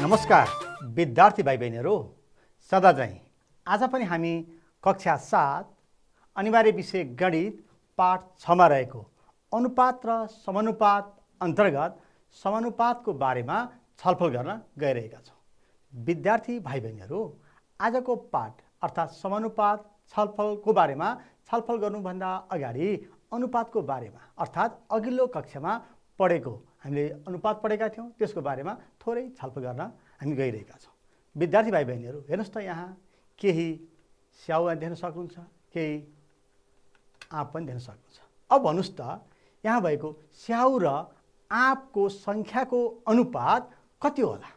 नमस्कार विद्यार्थी भाइ बहिनीहरू, सदा चाहिँ आज पनि हामी कक्षा 7 अनिवार्य विषय गणित पाठ 6 मा रहेको अनुपात र समानुपात अन्तर्गत समानुपातको बारेमा छलफल गर्न गइरहेका छौँ। विद्यार्थी भाइ बहिनीहरू, आजको पाठ अर्थात् समानुपात छलफलको बारेमा छलफल गर्नुभन्दा अगाडि अनुपातको बारेमा अर्थात् अघिल्लो कक्षामा पढेको हामीले अनुपात पढेका थियौँ, त्यसको बारेमा थोरै छलफल गर्न हामी गइरहेका छौँ। विद्यार्थी भाइ बहिनीहरू, हेर्नुहोस् त, यहाँ केही स्याउ देख्न सक्नुहुन्छ, केही आँप पनि देख्न सक्नुहुन्छ। अब भन्नुहोस् त, यहाँ भएको स्याउ र आँपको सङ्ख्याको अनुपात कति होला?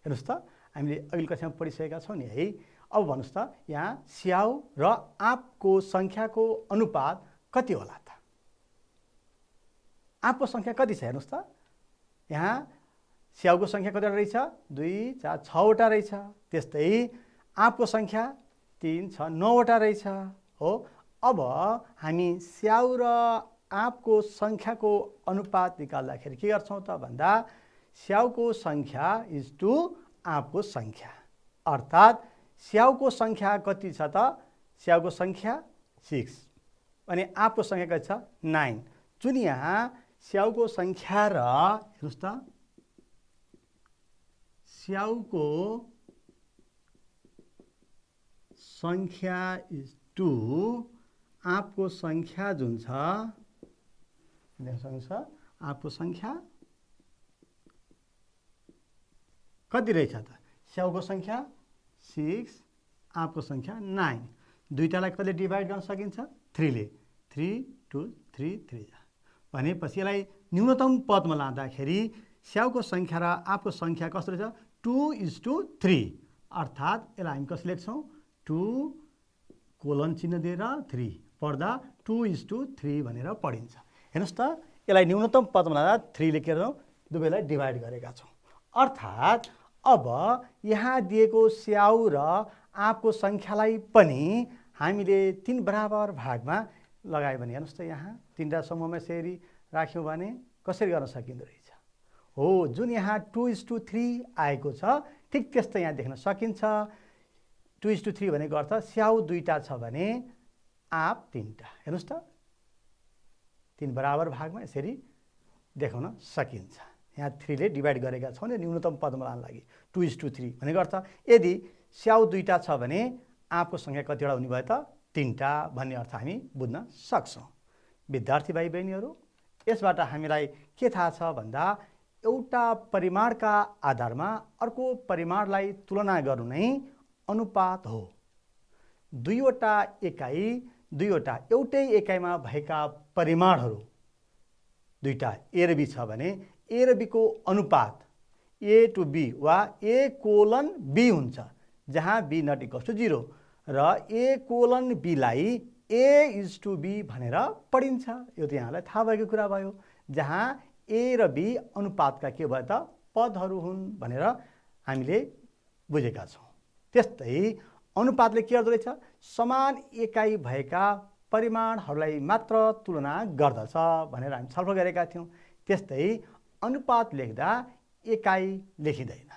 हेर्नुहोस् त, हामीले अघिल्लो कक्षामा पढिसकेका छौँ नि है। अब भन्नुहोस् त, यहाँ स्याउ र आँपको सङ्ख्याको अनुपात कति होला त? आँपको सङ्ख्या कति छ? हेर्नुहोस् त, यहाँ स्याउको सङ्ख्या कतिवटा रहेछ? 2, 4, 6वटा रहेछ। त्यस्तै आँपको सङ्ख्या 3, 6, 9वटा रहेछ हो। अब हामी स्याउ र आँपको सङ्ख्याको अनुपात निकाल्दाखेरि के गर्छौँ त भन्दा स्याउको सङ्ख्या इज टु आँपको सङ्ख्या, अर्थात् स्याउको सङ्ख्या कति छ त? स्याउको सङ्ख्या 6 अनि आँपको सङ्ख्या कति छ? 9। जुन यहाँ स्याउको सङ्ख्या र हेर्नुहोस् त, स्याउको सङ्ख्या इज टु आँपको सङ्ख्या जुन छ, देख्न सक्नुहुन्छ, आँपको सङ्ख्या कति रहेछ त? स्याउको सङ्ख्या 6, आँपको सङ्ख्या 9। दुईटालाई कतिले डिभाइड गर्न सकिन्छ? 3 ले। 3, 2, 3, 3 भनेपछि यसलाई न्यूनतम पदमा लाँदाखेरि स्याउको सङ्ख्या र आँपको सङ्ख्या कस्तो रहेछ? 2:3, अर्थात् यसलाई हामी कसरी लेख्छौँ? 2 कोलन चिन्ह दिएर 3 पढ्दा 2:3 भनेर पढिन्छ। हेर्नुहोस् त, यसलाई न्यूनतम पदमा लाँदा 3 लेखेर दुवैलाई डिभाइड गरेका छौँ। अर्थात् अब यहाँ दिएको स्याउ र आँपको सङ्ख्यालाई पनि हामीले 3 बराबर भागमा लगायो भने हेर्नुहोस् त, यहाँ 3वटा समूहमा यसरी राख्यौँ भने कसरी गर्न सकिँदो रहेछ हो। जुन यहाँ 2:3 आएको छ, ठिक त्यस्तै यहाँ देख्न सकिन्छ। 2:3 भनेको अर्थ स्याउ 2टा छ भने आँप 3टा। हेर्नुहोस् त, 3 बराबर भागमा यसरी देखाउन सकिन्छ। यहाँ 3 ले डिभाइड गरेका छौँ नि न्यूनतम पदमा लान लागि। 2:3 भनेको अर्थ यदि स्याउ 2टा छ भने आँपको सङ्ख्या कतिवटा हुने भयो त? 3टा भन्ने अर्थ हामी बुझ्न सक्छौँ। विद्यार्थी भाइ बहिनीहरू, यसबाट हामीलाई के थाहा छ भन्दा एउटा परिमाणका आधारमा अर्को परिमाणलाई तुलना गर्नु नै अनुपात हो। दुईवटा एउटै एकाइमा भएका परिमाणहरू, दुईटा ए र बी छ भने ए र बीको अनुपात A to B वा A:B हुन्छ, जहाँ B ≠ 0 र A:B लाई A:B भनेर पढिन्छ। यो त यहाँलाई थाहा भएको कुरा भयो, जहाँ A र B अनुपातका के भयो त? पदहरू हुन् भनेर हामीले बुझेका छौँ। त्यस्तै अनुपातले के गर्दो रहेछ? समान एकाइ भएका परिमाणहरूलाई मात्र तुलना गर्दछ भनेर हामी छलफल गरेका थियौँ। त्यस्तै अनुपात लेख्दा एकाइ लेखिँदैन।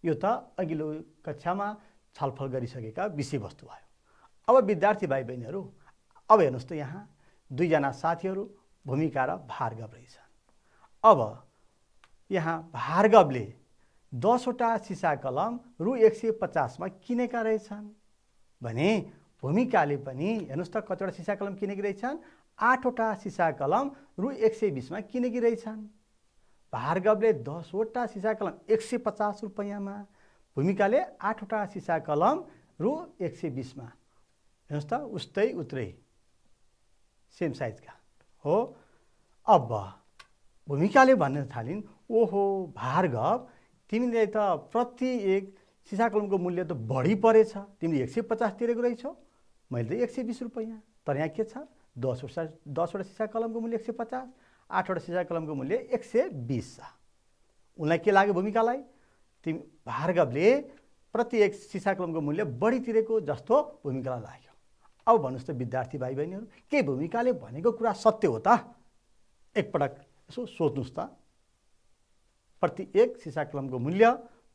यो त अघिल्लो कक्षामा छलफल गरिसकेका विषयवस्तु भयो। अब विद्यार्थी भाइ बहिनीहरू, अब हेर्नुहोस् त, यहाँ 2जना साथीहरू भूमिका र भार्गव रहेछन्। अब यहाँ भार्गवले 10वटा सिसा कलम रु 150 मा किनेका रहेछन् भने भूमिकाले पनि हेर्नुहोस् त कतिवटा सिसा कलम किनेकी रहेछन्? 8वटा सिसा कलम रु 120 मा किनेकी रहेछन्। भार्गवले 10वटा सिसा कलम 150 रुपैयाँमा, भूमिकाले 8वटा सिसा कलम रु 120 मा। हेर्नुहोस् त, उस्तै उत्रै सेम साइजका हो। अब भूमिकाले भन्न थालिन्, ओहो भार्गव, तिमीले त प्रति एक सिसा कलमको मूल्य त बढी परेछ, तिमीले 150 तिरेको रहेछौ, मैले त 120 रुपैयाँ। तर यहाँ के छ? 10वटा सिसा कलमको मूल्य 150, 8वटा सिसा कलमको मूल्य 120 छ। उनलाई के लाग्यो? भूमिकालाई तिमी भार्गवले प्रति एक सिसा कलमको मूल्य बढी तिरेको जस्तो भूमिकालाई लाग्यो। अब भन्नुहोस् त विद्यार्थी भाइ बहिनीहरू, के भूमिकाले भनेको कुरा सत्य हो त? एकपटक यसो सोच्नुहोस् त। प्रति एक सिसा कलमको मूल्य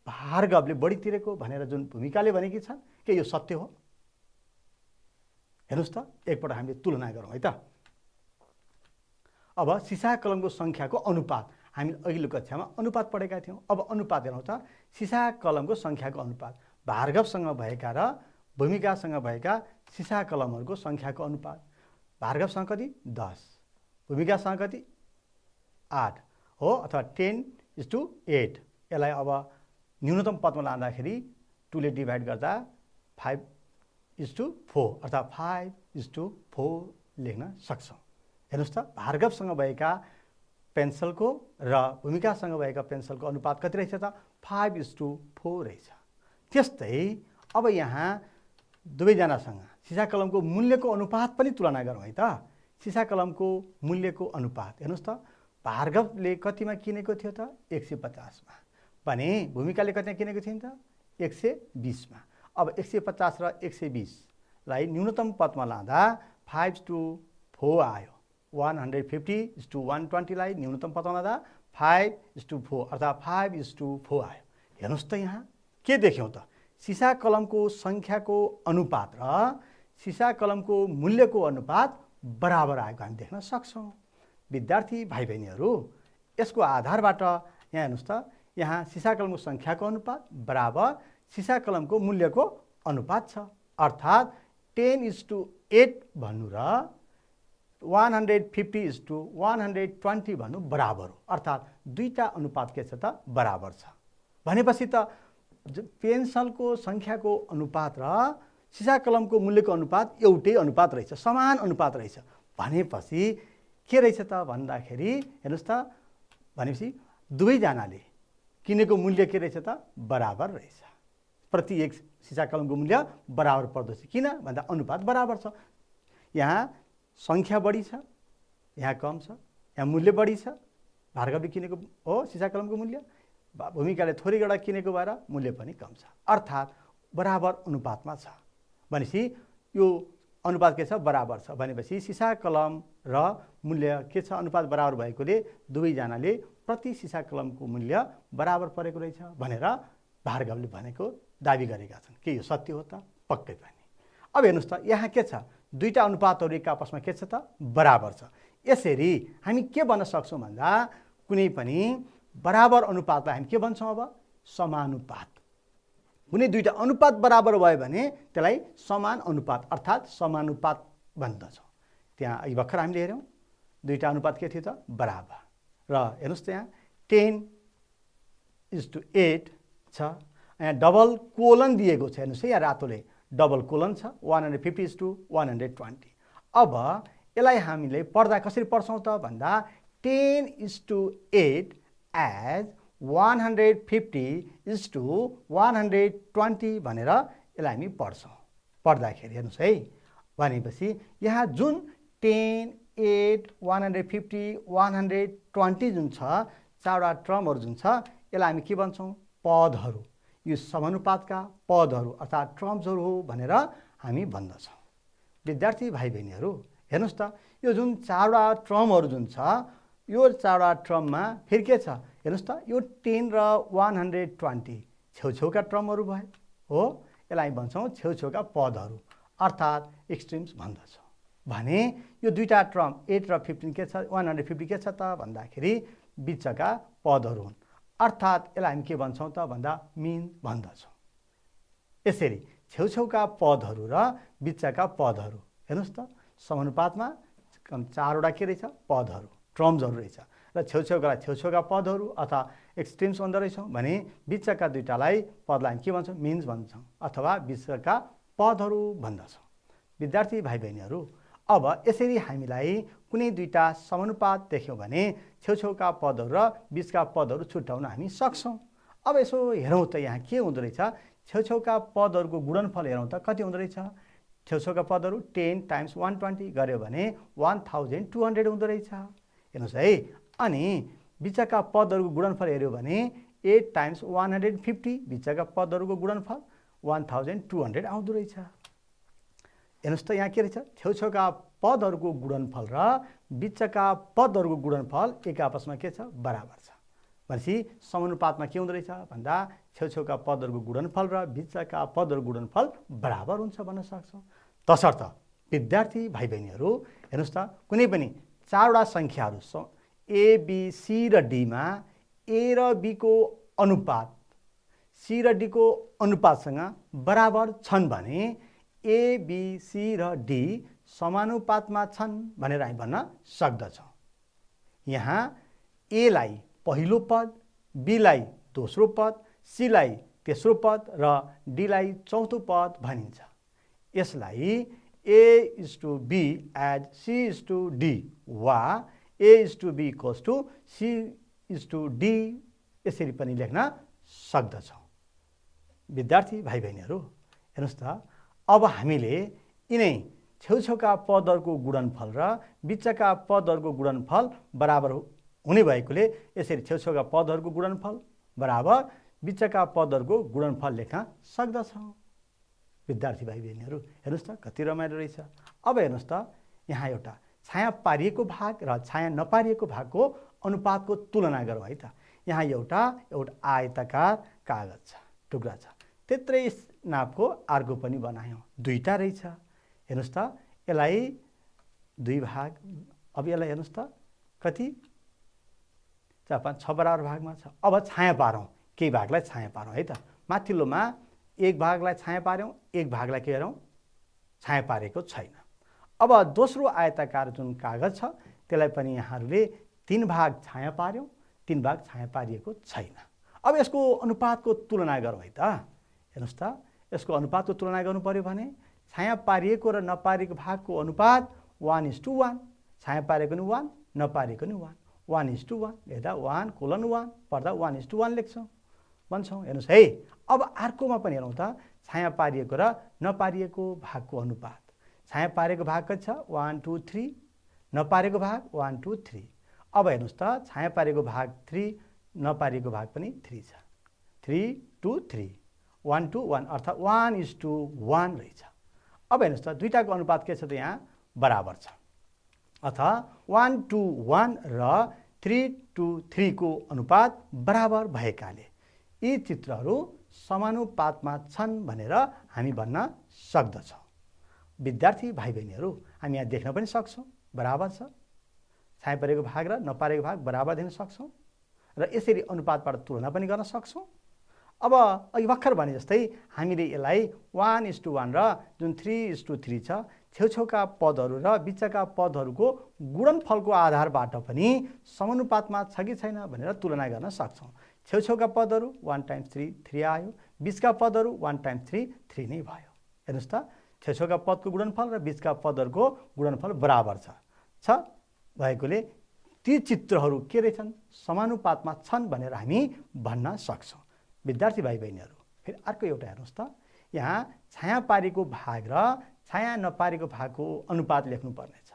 भार्गवले बढी तिरेको भनेर जुन भूमिकाले भनेकी छन् के यो सत्य हो? हेर्नुहोस् त, एकपल्ट हामीले तुलना गरौँ है त। अब सिसा कलमको सङ्ख्याको अनुपात, हामी अघिल्लो कक्षामा अनुपात पढेका थियौँ। अब अनुपात हेरौँ त, सिसा कलमको सङ्ख्याको अनुपात, भार्गवसँग भएका र भूमिकासँग भएका सिसा कलमहरूको सङ्ख्याको अनुपात। भार्गवसँग कति? 10, भूमिकासँग कति? 8 हो, अथवा 10:8। यसलाई अब न्यूनतम पदमा लाँदाखेरि 2 ले डिभाइड गर्दा 5:4 अर्थात् 5:4 लेख्न सक्छौँ। हेर्नुहोस् त, भार्गवसँग भएका पेन्सलको र भूमिकासँग भएका पेन्सलको अनुपात कति रहेछ त? 5:4 रहेछ। त्यस्तै अब यहाँ दुवैजनासँग सिसा कलमको मूल्यको अनुपात पनि तुलना गरौँ है त। सिसा कलमको मूल्यको अनुपात हेर्नुहोस् त, भार्गवले कतिमा किनेको थियो त? 150 मा। भने भूमिकाले कतिमा किनेको थियो त? 120 मा। अब 150 र 120 लाई न्यूनतम पदमा लाँदा 5:4 आयो। 150:120 लाई न्यूनतम पदमा लाँदा 5:4 अर्थात् 5:4 आयो। हेर्नुहोस् त, यहाँ के देख्यौँ त? सिसा कलमको सङ्ख्याको अनुपात र सिसा कलमको मूल्यको अनुपात बराबर आएको हामी देख्न सक्छौँ। विद्यार्थी भाइ बहिनीहरू, यसको आधारबाट यहाँ हेर्नुहोस् त, यहाँ सिसा कलमको सङ्ख्याको अनुपात बराबर सिसा कलमको मूल्यको अनुपात छ। अर्थात् 10:8 भन्नु र 150:120 भन्नु बराबर हो। अर्थात् दुईटा अनुपात के छ त? बराबर छ। भनेपछि त पेन्सलको सङ्ख्याको अनुपात र सिसा कलमको मूल्यको अनुपात एउटै अनुपात रहेछ, समान अनुपात रहेछ। भनेपछि के रहेछ त भन्दाखेरि हेर्नुहोस् त, भनेपछि दुवैजनाले किनेको मूल्य के रहेछ त? बराबर रहेछ। प्रति एक सिसा कलमको मूल्य बराबर पर्दछ। किन भन्दा अनुपात बराबर छ। यहाँ सङ्ख्या बढी छ, यहाँ कम छ। यहाँ मूल्य बढी छ, भार्गवले किनेको हो सिसा कलमको मूल्य, भूमिकाले थोरै गडा किनेको भएर मूल्य पनि कम छ। अर्थात् बराबर अनुपातमा छ। भनेपछि यो अनुपात के छ? बराबर छ। भनेपछि सिसा कलम र मूल्य के छ? अनुपात बराबर भएकोले दुवैजनाले प्रति सिसा कलमको मूल्य बराबर परेको रहेछ भनेर भार्गवले भनेको दाबी गरेका छन्। के यो सत्य हो त? पक्कै पनि। अब हेर्नुहोस् त, यहाँ के छ? दुईटा अनुपातहरू एक आपसमा के छ त? बराबर छ। यसरी हामी के भन्न सक्छौँ भन्दा कुनै पनि बराबर अनुपातलाई हामी के भन्छौँ? अब समानुपात। कुनै दुईटा अनुपात बराबर भयो भने त्यसलाई समान अनुपात अर्थात् समानुपात भन्दछौँ। त्यहाँ अघि भर्खर हामीले हेऱ्यौँ दुईटा अनुपात के थियो त? बराबर। र हेर्नुहोस् त, यहाँ 10:8 छ। यहाँ डबल कोलन दिएको छ। हेर्नुहोस् है, यहाँ रातोले डबल कोलन छ, 150:120। अब यसलाई हामीले पढ्दा कसरी पढ्छौँ त भन्दा 10:8 एज 150:120 भनेर यसलाई हामी पढ्छौँ। पढ्दाखेरि हेर्नुहोस् है, भनेपछि यहाँ जुन 10, 8, 150, 120 जुन छ, चारवटा टर्महरू जुन छ, यसलाई हामी के भन्छौँ? पदहरू। यो समानुपातका पदहरू अर्थात् टर्म्सहरू हो भनेर हामी भन्दछौँ। विद्यार्थी भाइ बहिनीहरू, हेर्नुहोस् त, यो जुन चारवटा टर्महरू जुन छ, यो चारवटा टर्ममा फेरि के छ? हेर्नुहोस् त, यो 10 र 120 छेउछेउका टर्महरू भए हो। यसलाई भन्छौँ छेउछेउका पदहरू अर्थात् एक्सट्रिम्स भन्दछौँ। भने यो दुईटा टर्म 8 र 15 के छ? 150 के छ त भन्दाखेरि बिचका पदहरू हुन्। अर्थात् यसलाई हामी के भन्छौँ त भन्दा मिन भन्दछौँ। यसरी छेउछेउका पदहरू र बिचका पदहरू हेर्नुहोस् त, समानुपातमा चारवटा के रहेछ? पदहरू, टर्म्सहरू रहेछ। र छेउछेउका पदहरू अथवा एक्सट्रिम्स भन्दो रहेछौँ। भने बिचका दुईटालाई पदलाई हामी के भन्छौँ? मिन्स भन्छौँ अथवा बिचका पदहरू भन्दछौँ। विद्यार्थी भाइ बहिनीहरू, अब यसरी हामीलाई कुनै दुईटा समानुपात देख्यौँ भने छेउछेउका पदहरू र बिचका पदहरू छुट्याउन हामी सक्छौँ। अब यसो हेरौँ त, यहाँ के हुँदो रहेछ? छेउछेउका पदहरूको गुणनफल हेरौँ त कति हुँदो रहेछ? छेउछेउका पदहरू 10 × 120 गऱ्यो भने 1200 हुँदो रहेछ। हेर्नुहोस् है। अनि बिचका पदहरूको गुणनफल हेऱ्यो भने 8 × 150 बिचका पदहरूको गुणनफल 1200 आउँदो रहेछ। हेर्नुहोस् त, यहाँ के रहेछ? छेउछेउका पदहरूको गुणनफल र बिचका पदहरूको गुणनफल एक आपसमा के छ? बराबर छ। भनेपछि समानुपातमा के हुँदो रहेछ भन्दा छेउछेउका पदहरूको गुणनफल र बिचका पदहरूको गुणनफल बराबर हुन्छ भन्न सक्छौँ। तसर्थ विद्यार्थी भाइ बहिनीहरू हेर्नुहोस् त, कुनै पनि 4वटा सङ्ख्याहरू ए बी सी र डीमा ए र बी को अनुपात सी र डी को अनुपातसँग बराबर छन् भने ए बी सी र डी समानुपातमा छन् भनेर हामी भन्न सक्दछौँ। यहाँ ए लाई पहिलो पद, बी लाई दोस्रो पद, सी लाई तेस्रो पद र डी लाई चौथो पद भनिन्छ। यसलाई A is to B as C is to D वा A is to B equals to C is to D यसरी पनि लेख्न सक्दछौँ। विद्यार्थी भाइ बहिनीहरू हेर्नुहोस् त, अब हामीले यिनै छेउछेउका पदहरूको गुणनफल र बिचका पदहरूको गुणनफल बराबर हुने भएकोले यसरी छेउछेउका पदहरूको गुणनफल बराबर बिचका पदहरूको गुणनफल लेख्न सक्दछौँ। विद्यार्थी भाइ बहिनीहरू हेर्नुहोस् त, कति रमाइलो रहेछ। अब हेर्नुहोस् त, यहाँ एउटा छाया पारिएको भाग र छाया नपारिएको भागको अनुपातको तुलना गरौँ है त। यहाँ एउटा आयताकार कागज छ, टुक्रा छ, त्यत्रै नापको अर्को पनि बनायौँ, दुईटा रहेछ। हेर्नुहोस् त, यसलाई दुई भाग, अब यसलाई हेर्नुहोस् त कति 6 बराबर भागमा छ। अब छाया पारौँ, केही भागलाई छाया पारौँ है त। माथिल्लोमा एक भागलाई छाया पार्यौँ, एक भागलाई के गरौँ छाया पारेको छैन। अब दोस्रो आयताकार जुन कागज छ त्यसलाई पनि यहाँहरूले 3 भाग छाया पार्यौँ, 3 भाग छाया पारिएको छैन। अब यसको अनुपातको तुलना गरौँ है त। हेर्नुहोस् त, यसको अनुपातको तुलना गर्नु पर्यो भने छाया पारिएको र नपारिएको भागको अनुपात 1:1, छाया पारेको नि 1, नपारेको नि 1, 1:1 लेख्दा 1:1 पर्दा 1:1 लेख्छौँ भन्छौँ। हेर्नुहोस् है, अब अर्कोमा पनि हेरौँ त, छाया पारिएको र नपारिएको भागको अनुपात। छाया पारेको भाग कति छ 1 2 3, नपारेको भाग 1 2 3। अब हेर्नुहोस् त, छाया पारेको भाग 3, नपारिएको भाग पनि 3 छ, 3 2 3, 1 2 1 अर्थात् 1:1 रहेछ। अब हेर्नुहोस् त, दुईटाको अनुपात के छ त यहाँ बराबर छ, अथवा 1:1 र 3:3 को अनुपात बराबर भएकाले यी चित्रहरू समानुपातमा छन् भनेर हामी भन्न सक्दछौँ। विद्यार्थी भाइ बहिनीहरू हामी यहाँ देख्न पनि सक्छौँ बराबर छ, छाया परेको भाग र नपारेको भाग बराबर देख्न सक्छौँ र यसरी अनुपातबाट तुलना पनि गर्न सक्छौँ। अब अघि भर्खर भने जस्तै हामीले यसलाई 1:1 र जुन 3:3 छ छेउछेउका पदहरू र बिचका पदहरूको गुणनफलको आधारबाट पनि समानुपातमा छ कि छैन भनेर तुलना गर्न सक्छौँ। छेउछेउका पदहरू 1 × 3 3 आयो, बिचका पदहरू 1 × 3 3 नै भयो। हेर्नुहोस् त, छेउछेउका पदको गुणनफल र बिचका पदहरूको गुणनफल बराबर छ भएकोले ती चित्रहरू के रहेछन् समानुपातमा छन् भनेर हामी भन्न सक्छौँ। विद्यार्थी भाइ बहिनीहरू फेरि अर्को एउटा हेर्नुहोस् त, यहाँ छाया पारेको भाग र छाया नपारेको भागको अनुपात लेख्नुपर्ने छ।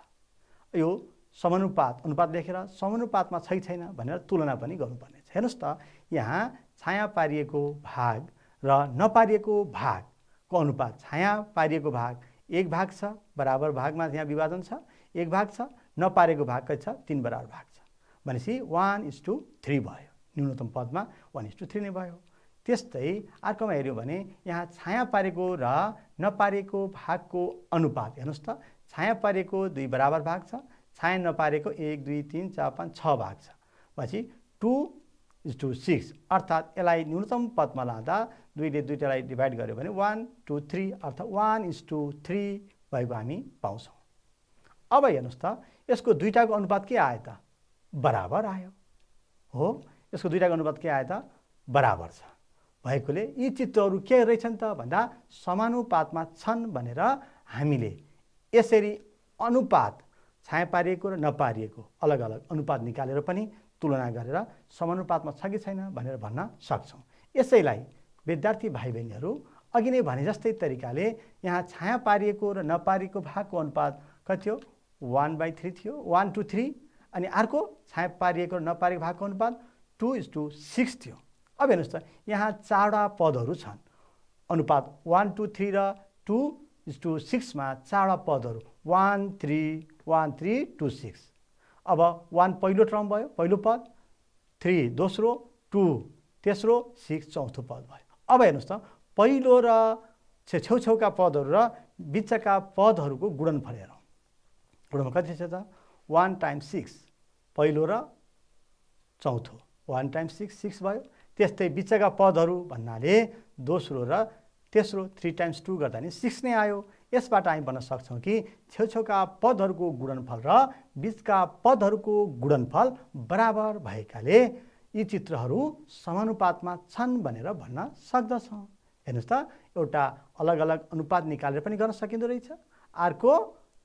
यो अनुपात लेखेर समानुपातमा छ कि छैन भनेर तुलना पनि गर्नुपर्ने छ। हेर्नुहोस् त, यहाँ छाया पारिएको भाग र नपारिएको भागको अनुपात, छाया पारिएको भाग 1 भाग छ, बराबर भागमा यहाँ विभाजन छ, 1 भाग छ, नपारेको भाग कति छ 3 बराबर भाग छ भनेपछि 1:3 भयो, न्यूनतम पदमा 1:3 नै भयो। त्यस्तै अर्कोमा हेऱ्यौँ भने यहाँ छाया पारेको र नपारेको भागको अनुपात हेर्नुहोस् त, छाया पारेको 2 बराबर भाग छ, छाया नपारेको 1 2 3 4 5 6 भाग छ भनेपछि 2:6 अर्थात् यसलाई न्यूनतम पदमा लाँदा 2 ले दुईटालाई डिभाइड गर्यो भने 1 2 3 अर्थात् 1:3 भएको हामी पाउँछौँ। अब हेर्नुहोस् त, यसको दुईटाको अनुपात के आयो त बराबर आयो हो, यसको दुईटाको अनुपात के आयो त बराबर छ भएकोले यी चित्रहरू के रहेछन् त भन्दा समानुपातमा छन् भनेर हामीले यसरी अनुपात छाया पारिएको र नपारिएको अलग अलग अनुपात निकालेर पनि तुलना गरेर समानुपातमा छ कि छैन भनेर भन्न सक्छौँ। यसैलाई विद्यार्थी भाइ बहिनीहरू अघि नै भने जस्तै तरिकाले यहाँ छाया पारिएको र नपारिएको भागको अनुपात कति हो 1/3 थियो, 1 to 3, अनि अर्को छाया पारिएको र नपारिएको भागको अनुपात 2:6 थियो। अब हेर्नुहोस् त, यहाँ 4वटा पदहरू छन्, अनुपात 1 to 3 र 2:6 मा 4वटा पदहरू 1 3 1 3 2 6। अब 1 पहिलो टर्म भयो, पहिलो पद, 3 दोस्रो, 2 तेस्रो, 6 चौथो पद भयो। अब हेर्नुहोस् त पहिलो र छेउछेउका पदहरू र बिचका पदहरूको गुणनफल हेरौँ। गुणनफल कति छ त 1 टाइम्स 6 पहिलो र चौथो 1 टाइम्स 6 भयो। त्यस्तै बिचका पदहरू भन्नाले दोस्रो र तेस्रो 3 टाइम्स 2 गर्दा नि 6 नै आयो। यसबाट हामी भन्न सक्छौँ कि छेउछेउका पदहरूको गुणनफल र बिचका पदहरूको गुणनफल बराबर भएकाले यी चित्रहरू समानुपातमा छन् भनेर भन्न सक्दछौँ। हेर्नुहोस् त एउटा अलग अलग अनुपात निकालेर पनि गर्न सकिँदो रहेछ। अर्को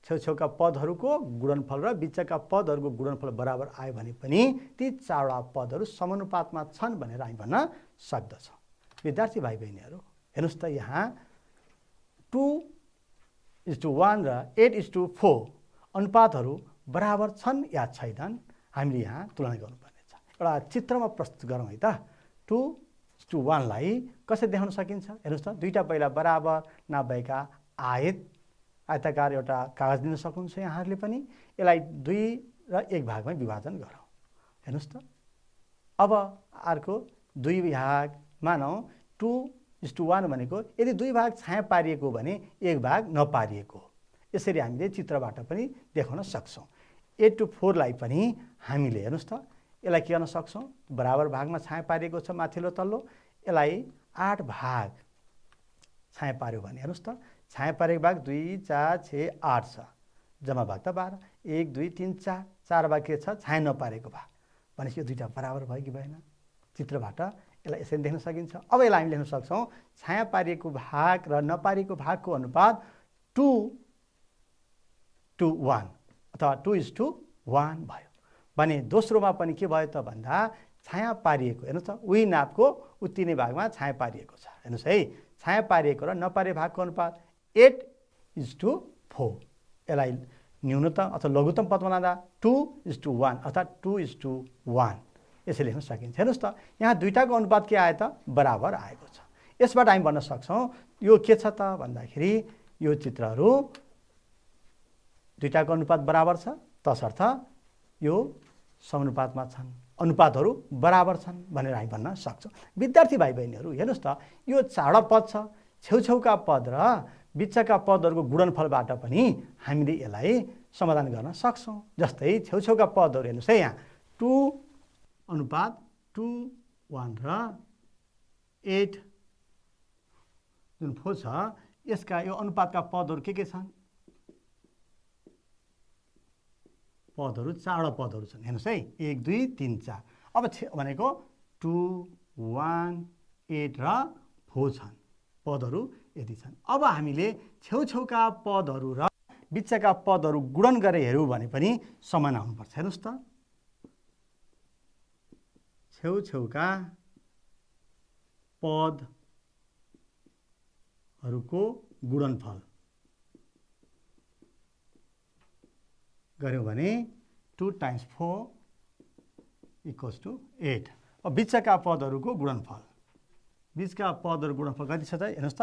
छेउछेउका पदहरूको गुणनफल र बिचका पदहरूको गुणनफल बराबर आयो भने पनि ती चारवटा पदहरू समानुपातमा छन् भनेर हामी भन्न सक्दछौँ। विद्यार्थी भाइ बहिनीहरू हेर्नुहोस् त यहाँ 2:1 र 8:4 अनुपातहरू बराबर छन् या छैनन् हामीले यहाँ तुलना गर्नुपर्नेछ। एउटा चित्रमा प्रस्तुत गरौँ है त। 2:1 लाई कसरी देखाउन सकिन्छ? हेर्नुहोस् त दुईटा पहिला बराबर नभएका आयताकार एउटा कागज लिन सक्नुहुन्छ यहाँहरूले पनि। यसलाई 2 र 1 भागमा विभाजन गरौँ। हेर्नुहोस् त अब अर्को 2 भाग मानौँ 2:1 भनेको यदि 2 भाग छाया पारिएको हो भने 1 भाग नपारिएको। यसरी हामीले चित्रबाट पनि देखाउन सक्छौँ। 8:4 लाई पनि हामीले हेर्नुहोस् त यसलाई के गर्न सक्छौँ? बराबर भागमा छाया पारिएको छ माथिल्लो तल्लो। यसलाई 8 भाग छाया पार्यो भने हेर्नुहोस् त छाया पारेको भाग 2, 4, 6, 8 छ। जम्मा भाग त 12 1, 2, 3, 4 4 भाग के छ? छाया नपारेको भाग। भनेपछि यो दुईटा बराबर भयो कि भएन? चित्रबाट यसलाई यसरी देख्न सकिन्छ। अब यसलाई हामी लेख्न सक्छौँ छाया पारिएको भाग र नपारिएको भागको अनुपात 2:1 अथवा 2:1 भयो। भने दोस्रोमा पनि के भयो त भन्दा छाया पारिएको हेर्नुहोस् त उही नापको उति नै भागमा छाया पारिएको छ। हेर्नुहोस् है छाया पारिएको र नपारिएको भागको अनुपात 8:4। यसलाई न्यूनतम अथवा लघुत्तम पदमा लाँदा 2:1 अर्थात् 2:1 यसरी लेख्न सकिन्छ। हेर्नुहोस् त यहाँ दुईटाको अनुपात के आयो त? बराबर आएको छ। यसबाट हामी भन्न सक्छौँ यो के छ त भन्दाखेरि यो चित्रहरू दुईटाको अनुपात बराबर छ तसर्थ यो समानुपातमा छन्, अनुपातहरू बराबर छन् भनेर हामी भन्न सक्छौँ। विद्यार्थी भाइ बहिनीहरू हेर्नुहोस् त यो चारवटा पद छ। छेउछेउका पद र बिचका पदहरूको गुणनफलबाट पनि हामीले यसलाई समाधान गर्न सक्छौँ। जस्तै छेउछेउका पदहरू हेर्नुहोस् है यहाँ 2:1 र 8 जुन 4 छ यसका यो अनुपातका पदहरू के छन्? पदहरू चारवटा पदहरू छन्। हेर्नुहोस् है 1, 2, 3, 4। अब भनेको 2, 1, 8 र 4 छन्। पदहरू यति छन्। अब हामीले छेउछेउका पदहरू र बिचका पदहरू गुणन गरेर हेऱ्यौँ भने पनि समान आउनुपर्छ। हेर्नुहोस् त छेउछेउका पदहरूको गुणनफल गऱ्यौँ भने 2 टाइम्स 4 = 8। अब बिचका पदहरूको गुणनफल बिचका पदहरू गुणनफल कति छ त? हेर्नुहोस् त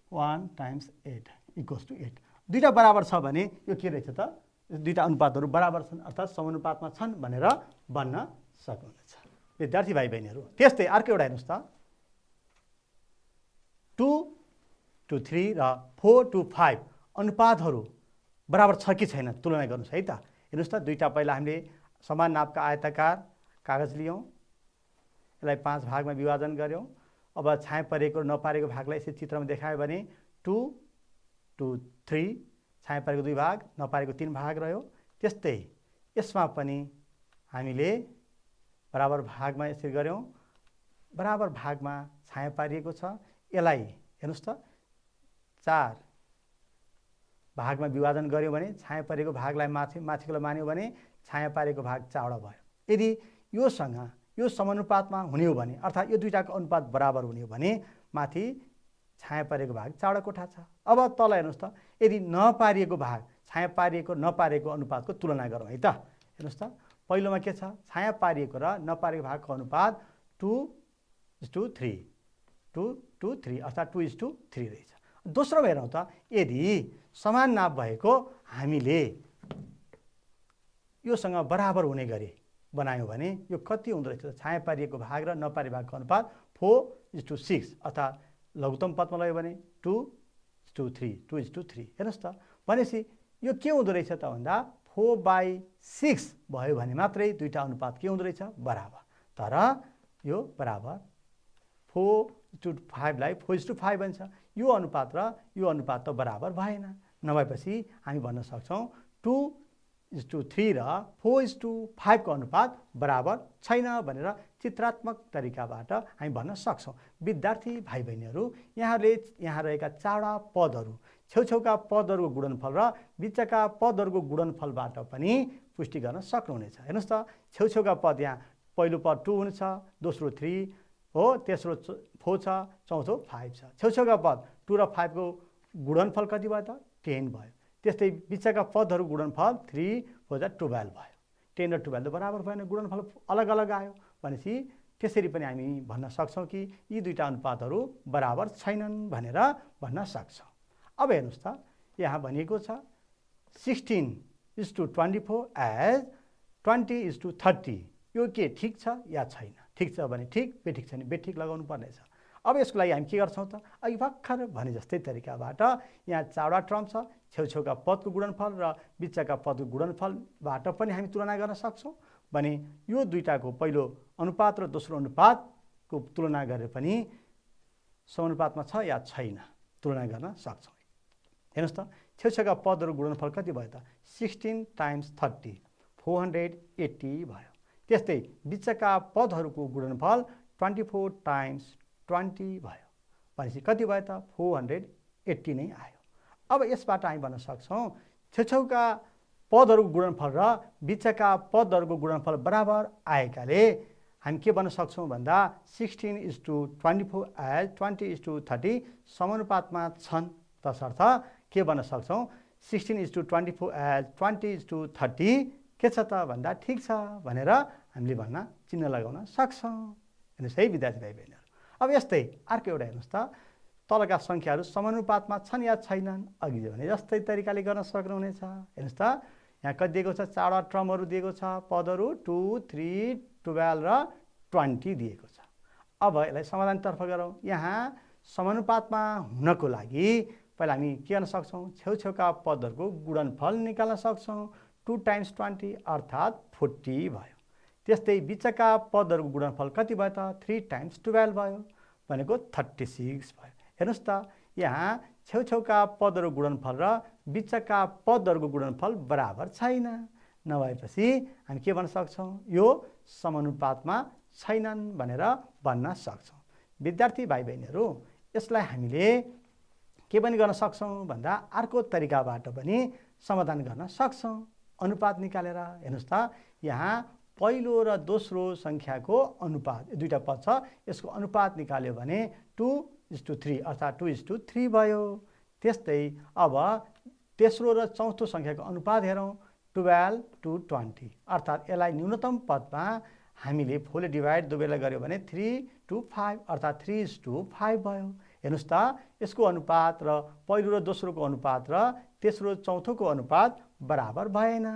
1 टाइम्स 8 = 8। दुईटा बराबर छ भने यो के रहेछ त? दुईटा अनुपातहरू बराबर छन् अर्थात् समानुपातमा छन् भनेर भन्न सक्नुहुन्छ विद्यार्थी भाइ बहिनीहरू। त्यस्तै अर्को एउटा हेर्नुहोस् त 2:3 र 4:5 अनुपातहरू बराबर छ कि छैन तुलना गर्नुहोस् है त। हेर्नुहोस् त दुईटा पहिला हामीले समान नापका आयताकार कागज लियौँ, यसलाई 5 भागमा विभाजन गऱ्यौँ। अब छाया परेको र नपारेको भागलाई यसरी चित्रमा देखायो भने 2, 2, 3 छाया परेको 2 भाग नपारेको 3 भाग रह्यो। त्यस्तै यसमा पनि हामीले बराबर भागमा यसरी गऱ्यौँ। बराबर भागमा छाया पारिएको छ। यसलाई हेर्नुहोस् त 4 भागमा विभाजन गऱ्यौँ भने छाया परेको भागलाई माथिको मान्यो भने छाया पारेको भाग चारवटा भयो। यदि योसँग यो समानुपातमा हुने हो भने अर्थात् यो दुईटाको अनुपात बराबर हुने हो भने माथि छाया पारेको भाग चारवटा कोठा छ। अब तल हेर्नुहोस् त यदि नपारिएको भाग छाया पारिएको नपारेको अनुपातको तुलना गरौँ है त। हेर्नुहोस् त पहिलोमा के छ? छाया पारिएको र नपारेको भागको अनुपात 2:3 2:3 अर्थात् 2:3 रहेछ। दोस्रो हेरौँ त यदि समान नाप भएको हामीले योसँग बराबर हुने गरी बनायौँ भने यो कति हुँदो रहेछ? छाया पारिएको भाग र नपारिएको भागको अनुपात 4:6 अर्थात् लघुत्तम पदमा लग्यो भने 2:3 2:3। हेर्नुहोस् त, भनेपछि यो के हुँदो रहेछ त भन्दा 4/6 भयो भने मात्रै दुईटा अनुपात के हुँदो रहेछ? बराबर। तर यो बराबर 4:5 लाई 4:5 भन्छ। यो अनुपात र यो अनुपात त बराबर भएन। नभएपछि हामी भन्न सक्छौँ 2:3 र 4:5 को अनुपात बराबर छैन भनेर चित्रात्मक तरिकाबाट हामी भन्न सक्छौँ। विद्यार्थी भाइ बहिनीहरू, यहाँले यहाँ रहेका चारवटा पदहरू, छेउछेउका पदहरूको गुणनफल र बिचका पदहरूको गुणनफलबाट पनि पुष्टि गर्न सक्नुहुनेछ। हेर्नुहोस् त, छेउछेउका पद यहाँ पहिलो पद 2 हुन्छ, दोस्रो 3 हो, तेस्रो 4 छ, चौथो 5 छ। छेउछेउका पद 2 र 5 को गुणनफल कति भयो त? 10 भयो। त्यस्तै बिचका पदहरू गुणनफल 3 4 जा 12 भयो। 10 र 12 त बराबर भएन, गुणनफल अलग अलग आयो। भनेपछि त्यसरी पनि हामी भन्न सक्छौँ कि यी दुईटा अनुपातहरू बराबर छैनन् भनेर भन्न सक्छौँ। अब हेर्नुहोस् त, यहाँ भनिएको छ 16:24 एज 20:30। यो के ठिक छ या छैन? ठिक छ भने ठिक, बेठिक छ भने बेठिक लगाउनु पर्नेछ। अब यसको लागि हामी के गर्छौँ त? अघि भर्खर भने जस्तै तरिकाबाट यहाँ चारवटा टर्म छ, छेउछेउका पदको गुणनफल र बिचका पदको गुणनफलबाट पनि हामी तुलना गर्न सक्छौँ। भने यो दुईटाको पहिलो अनुपात र दोस्रो अनुपातको तुलना गरेर पनि समानुपातमा छ या छैन तुलना गर्न सक्छौँ। हेर्नुहोस् त, छेउछेउका पदहरू गुणनफल कति भयो त? 16 × 30 480 भयो। त्यस्तै बिचका पदहरूको गुणनफल 24 × 20 भयो। भनेपछि कति भयो त? 480 नै आयो। अब यसबाट हामी भन्न सक्छौँ छेउछेउका पदहरूको गुणनफल र बिचका पदहरूको गुणनफल बराबर आएकाले हामी के भन्न सक्छौँ भन्दा 16:24 एज 20:30 समानुपातमा छन्। तसर्थ के भन्न सक्छौँ? 16:24 एज 20:30 के छ त भन्दा ठिक छ भनेर हामीले भन्न चिन्ह लगाउन सक्छौँ। हेर्नुहोस् है विद्यार्थी भाइ बहिनीहरू, अब यस्तै अर्को एउटा हेर्नुहोस् त, तलका सङ्ख्याहरू समानुपातमा छन् या छैनन्? अघि भने जस्तै तरिकाले गर्न सक्नुहुनेछ। हेर्नुहोस् त, यहाँ कति दिएको छ? चारवटा टर्महरू दिएको छ, पदहरू 2 3 12 र 20 दिएको छ। अब यसलाई समाधानतर्फ गरौँ। यहाँ समानुपातमा हुनको लागि पहिला हामी के गर्न सक्छौँ? छेउछेउका पदहरूको गुणनफल निकाल्न सक्छौँ। 2 × 20 अर्थात् 40 भयो। त्यस्तै बिचका पदहरूको गुणनफल कति भयो त? 3 × 12 भयो, भनेको 36 भयो। हेर्नुहोस् त, यहाँ छेउछेउका पदहरूको गुणनफल र बिचका पदहरूको गुणनफल बराबर छैन। नभएपछि हामी के भन्न सक्छौँ? यो समानुपातमा छैनन् भनेर भन्न सक्छौँ। विद्यार्थी भाइ बहिनीहरू, यसलाई हामीले के पनि गर्न सक्छौँ भन्दा अर्को तरिकाबाट पनि समाधान गर्न सक्छौँ अनुपात निकालेर। हेर्नुहोस् त, यहाँ पहिलो र दोस्रो सङ्ख्याको अनुपात, दुईटा पद छ, यसको अनुपात निकाल्यो भने 2:3 अर्थात् 2:3 भयो। त्यस्तै अब तेस्रो र चौथो सङ्ख्याको अनुपात हेरौँ, 12:20 अर्थात् यसलाई न्यूनतम पदमा हामीले 4ले डिभाइड दुवैलाई गऱ्यो भने 3:5 अर्थात् 3:5 भयो। हेर्नुहोस् त, यसको अनुपात र पहिलो र दोस्रोको अनुपात र तेस्रो चौथोको अनुपात बराबर भएन।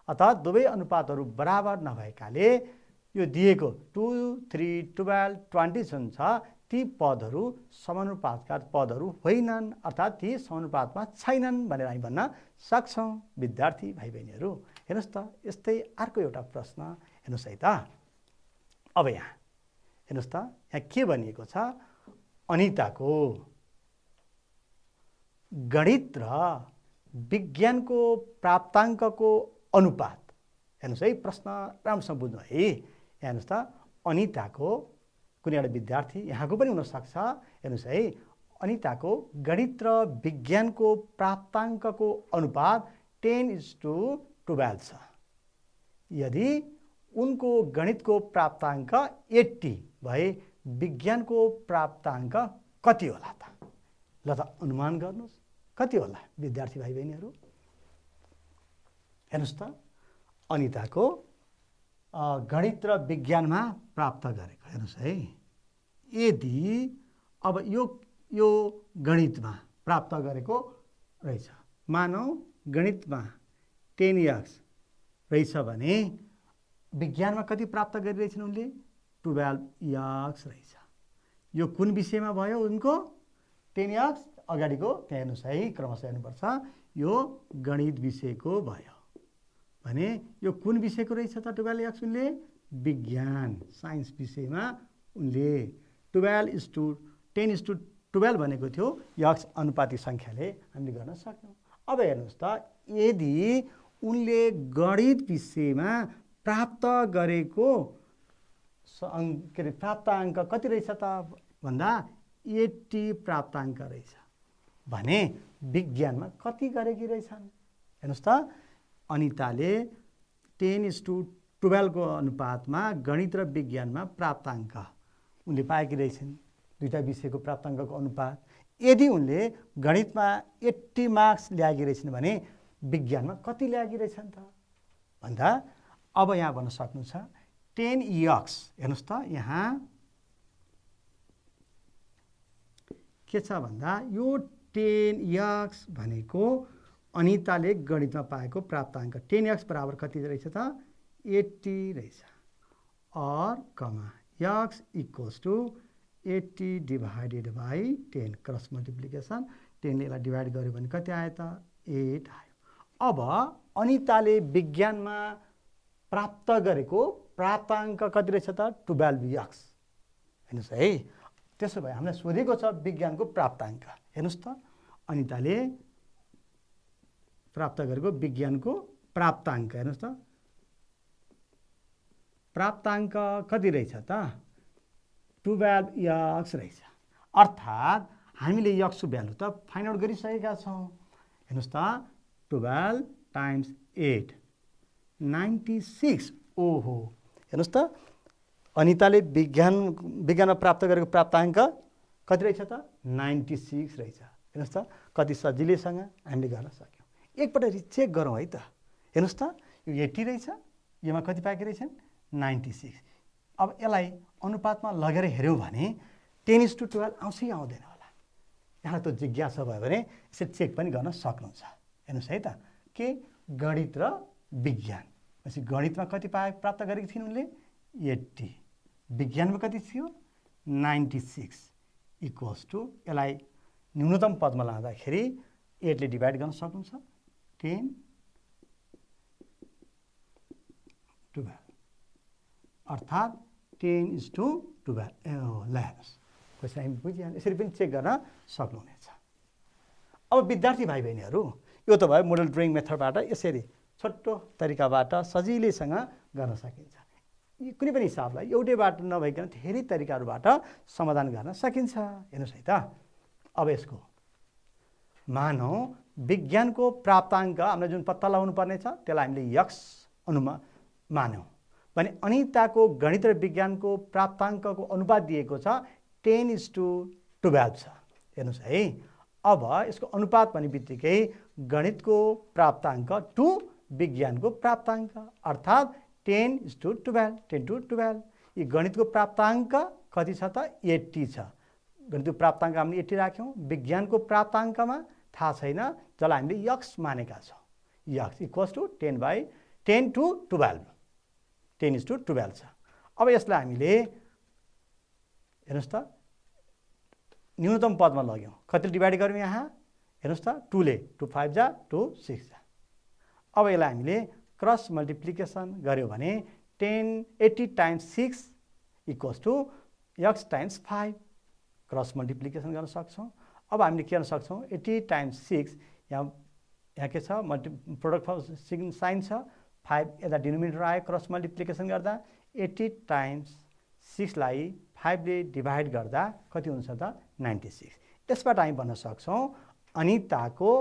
अर्थात् दुवै अनुपातहरू बराबर नभएकाले यो दिएको 2 3 12 20 जुन छ ती पदहरू समानुपातका पदहरू होइनन्, अर्थात् ती समानुपातमा छैनन् भनेर हामी भन्न सक्छौँ। विद्यार्थी भाइ बहिनीहरू, हेर्नुहोस् त, यस्तै अर्को एउटा प्रश्न हेर्नुहोस् है त। अब यहाँ हेर्नुहोस् त, यहाँ के भनिएको छ? अनिताको गणित र विज्ञानको प्राप्ताङ्कको अनुपात। हेर्नुहोस् है, प्रश्न राम्रोसँग बुझ्नु है। हेर्नुहोस् त, अनिताको कुनै एउटा विद्यार्थी, यहाँको पनि हुनसक्छ, हेर्नुहोस् है, अनिताको गणित र विज्ञानको प्राप्ताङ्कको अनुपात 10:12 छ। यदि उनको गणितको प्राप्ताङ्क 80 भए विज्ञानको प्राप्ताङ्क कति होला त? ल त अनुमान गर्नुहोस् कति होला विद्यार्थी भाइ बहिनीहरू? हेर्नुहोस् त, अनिताको गणित र विज्ञानमा प्राप्त गरेको हेर्नुहोस् है। यदि अब यो गणितमा प्राप्त गरेको रहेछ, मानौ गणितमा 10x रहेछ भने विज्ञानमा कति प्राप्त गरिरहेछन् उनले 12 यक्स रहेछ। यो कुन विषयमा भयो उनको 10 यक्स अगाडिको त्यहाँ हेर्नुहोस् है क्रमशः हेर्नुपर्छ यो गणित विषयको भयो भने यो कुन विषयको रहेछ त 12 यक्स उनले विज्ञान साइन्स विषयमा उनले 10:12 भनेको थियो यक्स अनुपातिक सङ्ख्याले हामीले गर्न सक्यौँ। अब हेर्नुहोस् त यदि उनले गणित विषयमा प्राप्त गरेको के अरे प्राप्ताङ्क कति रहेछ त भन्दा 80 प्राप्ताङ्क रहेछ भने विज्ञानमा कति गरेकी रहेछन् हेर्नुहोस् त अनिताले 10:12 को अनुपातमा गणित र विज्ञानमा प्राप्ताङ्क उनले पाएकी रहेछन्। दुईटा विषयको प्राप्ताङ्कको अनुपात यदि उनले गणितमा 80 मार्क्स ल्याएकी रहेछन् भने विज्ञानमा कति ल्याएकी रहेछन् त भन्दा अब यहाँ भन्न सक्नुहुन्छ 10 यक्स हेर्नुहोस् त यहाँ के छ भन्दा यो 10 यक्स भनेको अनिताले गणितमा पाएको प्राप्ताङ्क 10 यक्स बराबर कति रहेछ त 80 रहेछ और comma x equals to 80 divided by 10 cross multiplication 10 ले यसलाई डिभाइड गर्यो भने कति आयो त 8 आयो। अब अनिताले विज्ञानमा प्राप्त गरेको प्राप्ताङ्क कति रहेछ त 12 यक्स हेर्नुहोस् है। त्यसो भए हामीलाई सोधेको छ विज्ञानको प्राप्ताङ्क हेर्नुहोस् त अनिताले प्राप्त गरेको विज्ञानको प्राप्ताङ्क हेर्नुहोस् त प्राप्ताङ्क कति रहेछ त 12 यक्स रहेछ अर्थात् हामीले यक्सको भ्यालु त फाइन्ड आउट गरिसकेका छौँ। हेर्नुहोस् त 12 टाइम्स 8 96 ओहो हेर्नुहोस् त अनिताले विज्ञानमा प्राप्त गरेको प्राप्ताङ्क कति रहेछ त 96 रहेछ। हेर्नुहोस् त कति सजिलैसँग हामीले गर्न सक्यौँ। एकपल्ट रिचेक गरौँ है त हेर्नुहोस् त यो 80 रहेछ योमा कति पाएकी रहेछन् 96। अब यसलाई अनुपातमा लगेर हेऱ्यौँ भने 10:12 आउँछै आउँदैन होला। यहाँ त जिज्ञासा भयो भने यसरी चेक पनि गर्न सक्नुहुन्छ। हेर्नुहोस् है त के गणित र विज्ञान पछि गणितमा कति प्राप्त गरेकी थिइन् उनले 80 विज्ञानमा कति थियो 96 इक्वल्स टु यसलाई न्यूनतम पदमा लाँदाखेरि 8 ले डिभाइड गर्न सक्नुहुन्छ 10:12 अर्थात् 10:12 ल हेर्नुहोस् कसरी हामी बुझिहाल्नु यसरी पनि चेक गर्न सक्नुहुनेछ। अब विद्यार्थी भाइ बहिनीहरू यो त भयो मोडल ड्रइङ मेथडबाट यसरी छोटो तरिकाबाट सजिलैसँग गर्न सकिन्छ। कुनै पनि हिसाबलाई एउटै बाटो नभइकन धेरै तरिकाहरूबाट समाधान गर्न सकिन्छ। हेर्नुहोस् है त अब यसको मानौ विज्ञानको प्राप्ताङ्क हामीले जुन पत्ता लगाउनु पर्ने छ त्यसलाई हामीले यक्स मानौँ भने अनिताको गणित र विज्ञानको प्राप्ताङ्कको अनुपात दिएको छ 10:12 छ। हेर्नुहोस् है अब यसको अनुपात भन्ने बित्तिकै गणितको प्राप्ताङ्क टु विज्ञानको प्राप्ताङ्क अर्थात् 10:12 यी गणितको प्राप्ताङ्क कति छ त 80 छ। गणितको प्राप्ताङ्क हामीले 80 राख्यौँ विज्ञानको प्राप्ताङ्कमा थाहा छैन जसलाई हामीले यक्स मानेका छौँ यक्स इक्वल्स टु 10:12 छ। अब यसलाई हामीले हेर्नुहोस् त न्यूनतम पदमा लग्यौँ कति डिभाइड गर्यौँ यहाँ हेर्नुहोस् त 2 ले 2 5 जा 2 6 जा। अब यसलाई हामीले क्रस मल्टिप्लिकेसन गऱ्यो भने 80 times 6 equals to x times 5 cross multiplication गर्न सक्छौँ। अब हामीले के गर्न सक्छौँ 80 टाइम्स 6 यहाँ के छ प्रोडक्ट साइन छ 5 यता डिनोमिनेटर आयो क्रस मल्टिप्लिकेसन गर्दा 80 टाइम्स 6 लाई 5 ले डिभाइड गर्दा कति हुन्छ त 96। यसबाट हामी भन्न सक्छौँ अनिताको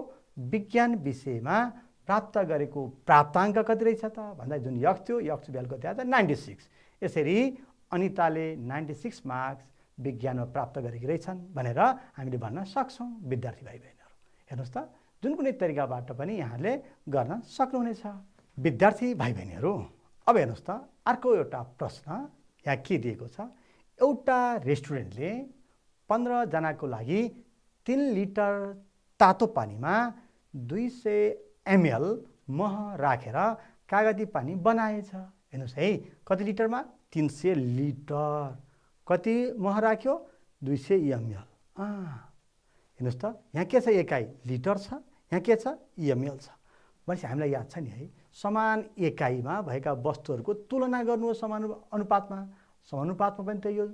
विज्ञान विषयमा प्राप्त गरेको प्राप्ताङ्क कति रहेछ त भन्दा जुन यक्स थियो यक्स भ्यालु कति आयो त 96। यसरी अनिताले 96 मार्क्स विज्ञानमा प्राप्त गरेकी रहेछन् भनेर हामीले भन्न सक्छौँ। विद्यार्थी भाइ बहिनीहरू हेर्नुहोस् त जुन कुनै तरिकाबाट पनि यहाँले गर्न सक्नुहुनेछ। विद्यार्थी भाइ बहिनीहरू अब हेर्नुहोस् त अर्को एउटा प्रश्न यहाँ के दिएको छ एउटा रेस्टुरेन्टले 15 जनाको लागि 3 लिटर तातो पानीमा 200 ml मह राखेर कागती पानी बनाएछ। हेर्नुहोस् है, कति लिटरमा? 300 लिटर। कति मह राख्यो? 200 ml। हेर्नुहोस् त, यहाँ के छ? एकाइ लिटर छ, यहाँ के छ? ml छ। भनेपछि हामीलाई याद छ नि है, समान एकाइमा भएका वस्तुहरूको तुलना गर्नु हो समानुपातमा। समानुपातमा पनि त यो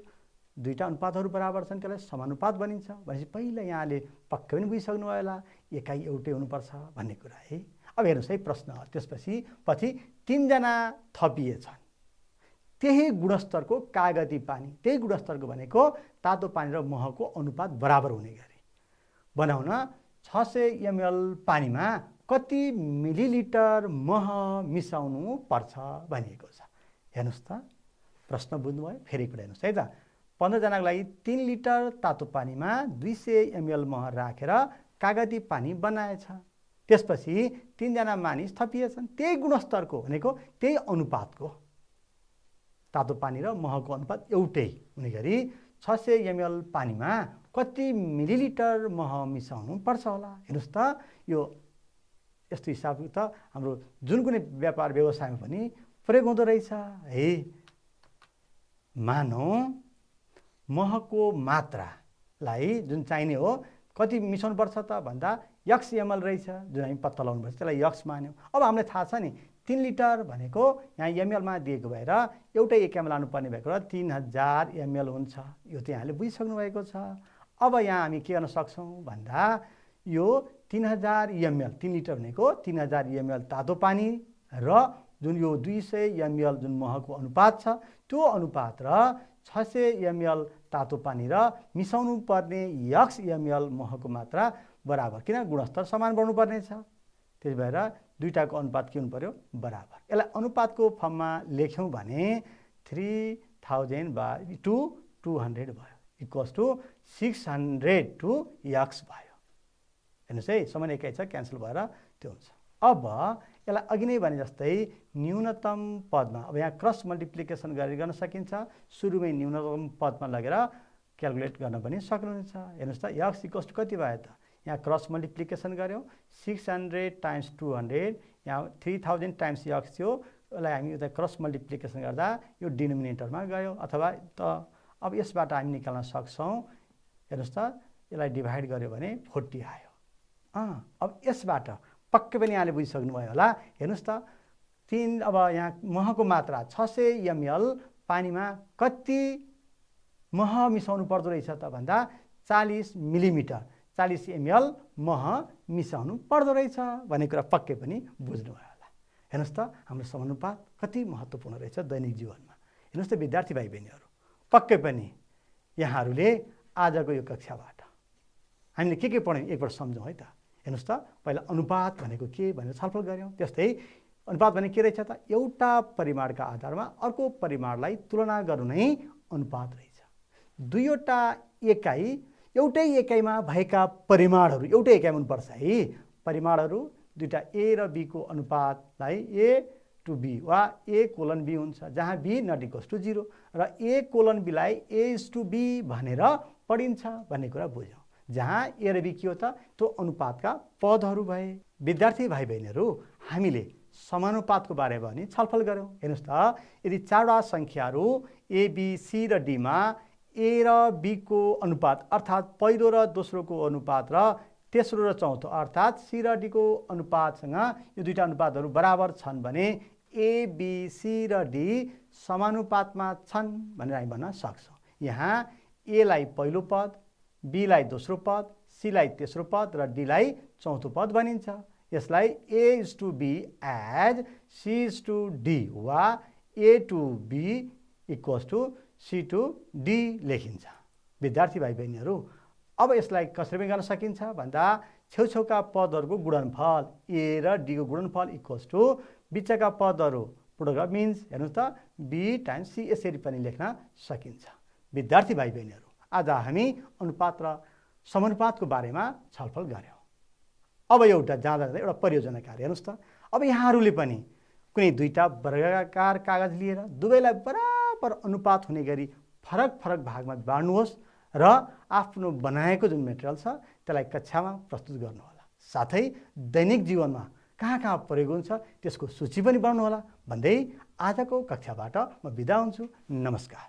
दुईटा अनुपातहरू बराबर छन्, त्यसलाई समानुपात भनिन्छ। भनेपछि पहिला यहाँले पक्कै पनि बुझिसक्नु होला एकाइ एउटै हुनुपर्छ भन्ने कुरा है। अब हेर्नुहोस् है प्रश्न, त्यसपछि पछि 3 जना थपिएछन्, त्यही गुणस्तरको कागती पानी, त्यही गुणस्तरको भनेको तातो पानी र महको अनुपात बराबर हुने गरी बनाउन 600 ml पानीमा कति मिलिलिटर मह मिसाउनु पर्छ भनिएको छ। हेर्नुहोस् त, प्रश्न बुझ्नुभयो? फेरि एकपल्ट हेर्नुहोस् है त। 15 जनाको लागि 3 लिटर तातो पानीमा 200 ml मह राखेर कागती पानी बनाएछ। त्यसपछि 3 जना मानिस थपिएछन्, त्यही गुणस्तरको भनेको त्यही अनुपातको तातो पानी र महको अनुपात एउटै हुने गरी 600 ml पानीमा कति मिलिलिटर मह मिसाउनु पर्छ होला। हेर्नुहोस् त, यो यस्तो हिसाबले त हाम्रो जुन कुनै व्यापार व्यवसायमा पनि प्रयोग हुँदो रहेछ है। मानौँ महको मात्रालाई जुन चाहिने हो कति मिसाउनु पर्छ त भन्दा x ml रहेछ, जुन हामी पत्ता लगाउनुपर्छ, त्यसलाई x मान्यौँ। अब हामीलाई थाहा छ नि 3 लिटर भनेको यहाँ mlमा दिएको भएर एउटै 1 ml लानुपर्ने भएको र 3000 ml हुन्छ। यो चाहिँ यहाँले बुझिसक्नु भएको छ। अब यहाँ हामी के गर्न सक्छौँ भन्दा यो 3000 ml, 3 लिटर भनेको 3000 ml तातो पानी र जुन यो 200 ml जुन महको अनुपात छ, त्यो अनुपात र 600 ml तातो पानी र मिसाउनु पर्ने x ml महको मात्रा बराबर, किन गुणस्तर समान बढ्नुपर्ने छ। त्यसै भएर दुईटाको अनुपात के हुनु पर्यो? बराबर। यसलाई अनुपातको फर्ममा लेख्यौँ भने 3000/200 भयो, इक्वल्स टु 600 to x भयो। हेर्नुहोस् है, समान एकाइ छ, क्यान्सल भएर त्यो हुन्छ। अब यसलाई अघि नै भने जस्तै न्यूनतम पदमा, अब यहाँ क्रस मल्टिप्लिकेसन गरेर गर्न सकिन्छ, सुरुमै न्यूनतम पदमा लगेर क्यालकुलेट गर्न पनि सक्नुहुन्छ। हेर्नुहोस् त, x इक्वल्स टु कति भयो त? यहाँ क्रस मल्टिप्लिकेसन गऱ्यौँ, 600 × 200, यहाँ 3000 × x थियो, यसलाई हामी उता क्रस मल्टिप्लिकेसन गर्दा यो डिनोमिनेटरमा गयो, अथवा त अब यसबाट हामी निकाल्न सक्छौँ। हेर्नुहोस् त, यसलाई डिभाइड गर्यो भने 40 आयो। अब यसबाट पक्कै पनि यहाँले बुझिसक्नुभयो होला। हेर्नुहोस् त, अब यहाँ महको मात्रा 600 ml पानीमा कति मह मिसाउनु पर्दो रहेछ त भन्दा 40 मिलिमिटर, 40 ml मह मिसाउनु पर्दो रहेछ भन्ने कुरा पक्कै पनि बुझ्नुभयो होला। हेर्नुहोस् त, हाम्रो समानुपात कति महत्त्वपूर्ण रहेछ दैनिक जीवनमा। हेर्नुहोस् त विद्यार्थी भाइ बहिनीहरू, पक्कै पनि यहाँहरूले आजको यो कक्षाबाट हामीले के पढ्यौँ एकपल्ट सम्झौँ है त। हेर्नुहोस् त, पहिला अनुपात भनेको के भनेर छलफल गऱ्यौँ। त्यस्तै अनुपात भने के रहेछ त? एउटा परिमाणका आधारमा अर्को परिमाणलाई तुलना गर्नु नै अनुपात रहेछ। दुईवटा एकाइ, एउटै एकाइमा भएका परिमाणहरू एउटै एकाइमा हुनुपर्छ है। परिमाणहरू दुईटा a र b को अनुपातलाई a/b वा a:b हुन्छ, जहाँ b = 0 र a:b लाई a:b भनेर पढिन्छ भन्ने कुरा बुझ्यौँ। जहाँ a र b के हो त? त्यो अनुपातका पदहरू भए। विद्यार्थी भाइ बहिनीहरू, हामीले समानुपातको बारेमा पनि छलफल गऱ्यौँ। हेर्नुहोस् त, यदि 4वटा सङ्ख्याहरू a, b, c र d मा a र b को अनुपात अर्थात् पहिलो र दोस्रोको अनुपात र तेस्रो र चौथो अर्थात् c र d को अनुपातसँग यो दुईटा अनुपातहरू बराबर छन् भने a, b, c र d समानुपातमा छन् भनेर हामी भन्न सक्छौँ। यहाँ a लाई पहिलो पद, b लाई दोस्रो पद, c लाई तेस्रो पद र d लाई चौथो पद भनिन्छ। यसलाई a:b एज c:d वा a:b = c:d लेखिन्छ। विद्यार्थी भाइ बहिनीहरू, अब यसलाई कसरी पनि गर्न सकिन्छ भन्दा छेउछेउका पदहरूको गुणनफल a र d को गुणनफल = बिचका पदहरू प्रोडक्ट मिन्स, हेर्नुहोस् त, b × c यसरी पनि लेख्न सकिन्छ। विद्यार्थी भाइ बहिनीहरू, आज हामी अनुपात र समानुपातको बारेमा छलफल गऱ्यौँ। अब एउटा जाँदा एउटा परियोजना कार्य हेर्नुहोस् त। अब यहाँहरूले पनि कुनै दुईटा वर्गाकार कागज लिएर दुवैलाई बराबर अनुपात हुने गरी फरक फरक भागमा बाँड्नुहोस् र आफ्नो बनाएको जुन मेटेरियल छ त्यसलाई कक्षामा प्रस्तुत गर्नुहोला। साथै दैनिक जीवनमा कहाँ कहाँ प्रयोग हुन्छ त्यसको सूची पनि बनाउनुहोला भन्दै आजको कक्षाबाट म बिदा हुन्छु। नमस्कार।